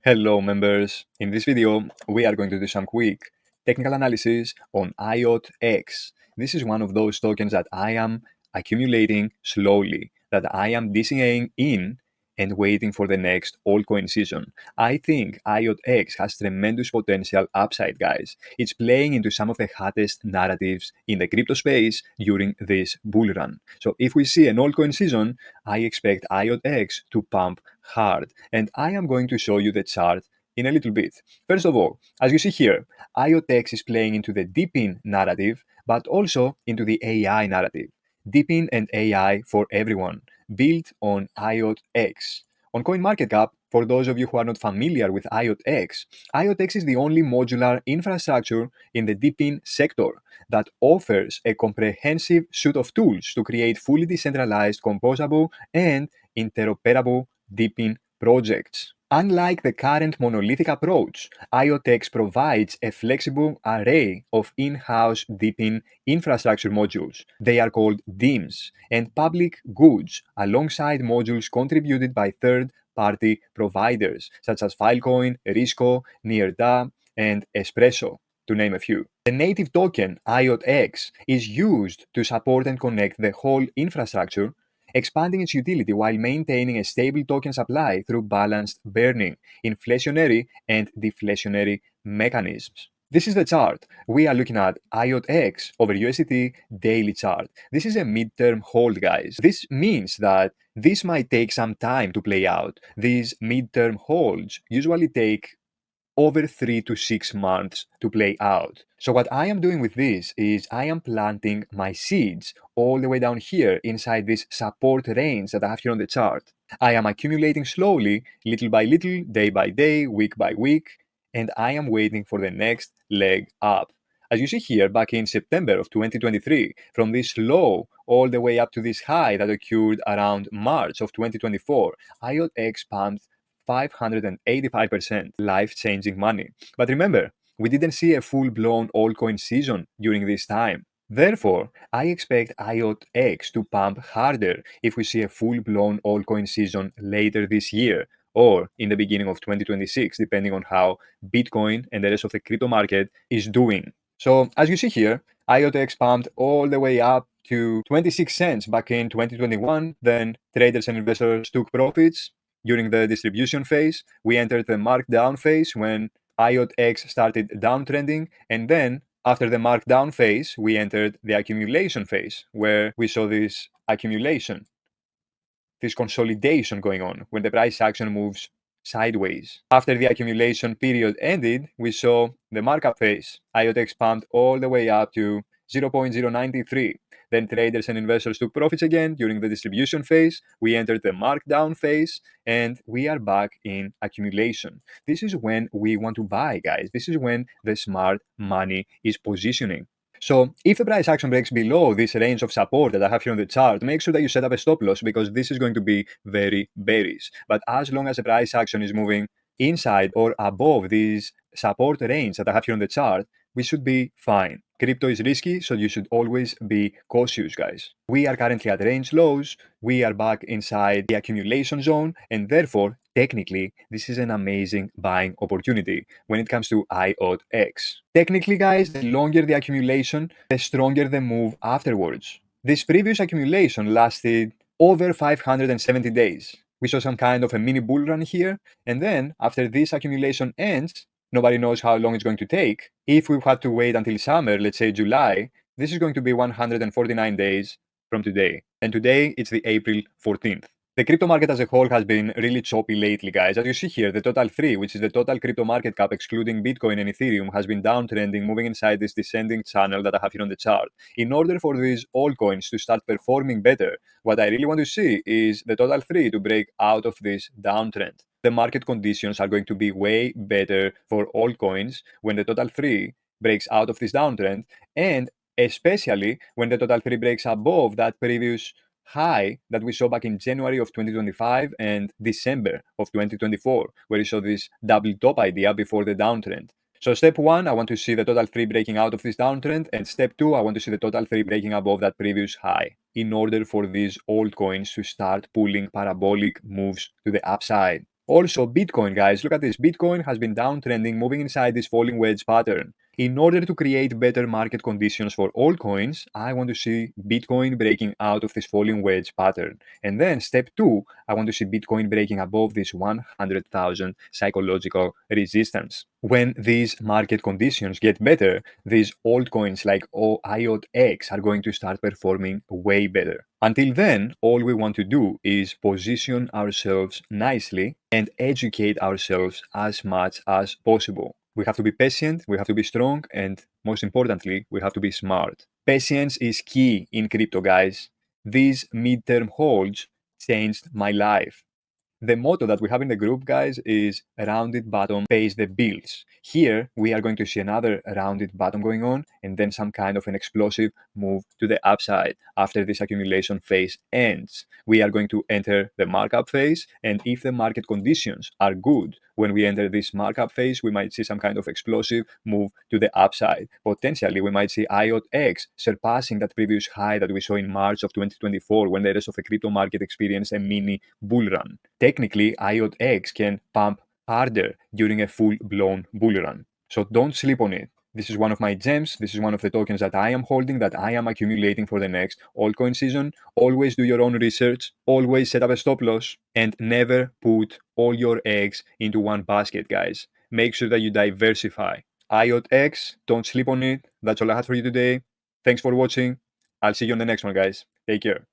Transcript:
Hello members, in this video we are going to do some quick technical analysis on IOTX. This is one of those tokens that I am accumulating slowly, that I am DCAing in and waiting for the next altcoin season. I think IOTX has tremendous potential upside, guys. It's playing into some of the hottest narratives in the crypto space during this bull run. So if we see an altcoin season, I expect IOTX to pump hard, and I am going to show you the chart in a little bit. First of all, as you see here, IOTX is playing into the deep-in narrative, but also into the AI narrative. Deep-in and AI for everyone, built on IOTX. On CoinMarketCap, for those of you who are not familiar with IOTX, IOTX is the only modular infrastructure in the deep-in sector that offers a comprehensive suite of tools to create fully decentralized, composable, and interoperable deep-in projects. Unlike the current monolithic approach, IOTX provides a flexible array of in-house deep-in infrastructure modules. They are called DIMs and public goods alongside modules contributed by third-party providers such as Filecoin, Risco, NearDAO, and Espresso, to name a few. The native token IOTX is used to support and connect the whole infrastructure, expanding its utility while maintaining a stable token supply through balanced burning, inflationary and deflationary mechanisms. This is the chart. We are looking at IOTX over USDT daily chart. This is a midterm hold, guys. This means that this might take some time to play out. These midterm holds usually take over 3 to 6 months to play out. So what I am doing with this is I am planting my seeds all the way down here inside this support range that I have here on the chart. I am accumulating slowly, little by little, day by day, week by week, and I am waiting for the next leg up. As you see here, back in September of 2023, from this low all the way up to this high that occurred around March of 2024, IOTX pumped 585%, life-changing money. But remember, we didn't see a full-blown altcoin season during this time. Therefore, I expect IOTX to pump harder if we see a full-blown altcoin season later this year or in the beginning of 2026, depending on how Bitcoin and the rest of the crypto market is doing. So, as you see here, IOTX pumped all the way up to 26 cents back in 2021. Then traders and investors took profits. During the distribution phase, we entered the markdown phase when IOTX started downtrending, and then after the markdown phase, we entered the accumulation phase, where we saw this accumulation, this consolidation going on when the price action moves sideways. After the accumulation period ended, we saw the markup phase. IOTX pumped all the way up to 0.093. Then traders and investors took profits again during the distribution phase. We entered the markdown phase, and we are back in accumulation. This is when we want to buy, guys. This is when the smart money is positioning. So if the price action breaks below this range of support that I have here on the chart, make sure that you set up a stop loss because this is going to be very bearish. But as long as the price action is moving inside or above this support range that I have here on the chart, we should be fine. Crypto is risky, so you should always be cautious, guys. We are currently at range lows. We are back inside the accumulation zone, and therefore, technically, this is an amazing buying opportunity when it comes to IOTX. Technically, guys, the longer the accumulation, the stronger the move afterwards. This previous accumulation lasted over 570 days. We saw some kind of a mini bull run here, and then after this accumulation ends, nobody knows how long it's going to take. If we had to wait until summer, let's say July, this is going to be 149 days from today. And today, it's the April 14th. The crypto market as a whole has been really choppy lately, guys. As you see here, the total 3, which is the total crypto market cap excluding Bitcoin and Ethereum, has been downtrending, moving inside this descending channel that I have here on the chart. In order for these altcoins to start performing better, what I really want to see is the total 3 to break out of this downtrend. The market conditions are going to be way better for altcoins when the total 3 breaks out of this downtrend, and especially when the total 3 breaks above that previous high that we saw back in January of 2025 and December of 2024, where we saw this double top idea before the downtrend. So step 1, I want to see the total 3 breaking out of this downtrend, and step 2, I want to see the total 3 breaking above that previous high in order for these altcoins to start pulling parabolic moves to the upside. Also, Bitcoin, guys, look at this. Bitcoin has been downtrending, moving inside this falling wedge pattern. In order to create better market conditions for all coins, I want to see Bitcoin breaking out of this falling wedge pattern. And then step 2, I want to see Bitcoin breaking above this 100,000 psychological resistance. When these market conditions get better, these altcoins like IOTX are going to start performing way better. Until then, all we want to do is position ourselves nicely and educate ourselves as much as possible. We have to be patient, we have to be strong, and most importantly, we have to be smart. Patience is key in crypto, guys. These midterm holds changed my life. The motto that we have in the group, guys, is rounded bottom pays the bills. Here, we are going to see another rounded bottom going on and then some kind of an explosive move to the upside after this accumulation phase ends. We are going to enter the markup phase, and if the market conditions are good when we enter this markup phase, we might see some kind of explosive move to the upside. Potentially, we might see IOTX surpassing that previous high that we saw in March of 2024 when the rest of the crypto market experienced a mini bull run. Technically, IOTX can pump harder during a full-blown bull run. So don't sleep on it. This is one of my gems. This is one of the tokens that I am holding, that I am accumulating for the next altcoin season. Always do your own research. Always set up a stop loss. And never put all your eggs into one basket, guys. Make sure that you diversify. IOTX, don't sleep on it. That's all I had for you today. Thanks for watching. I'll see you on the next one, guys. Take care.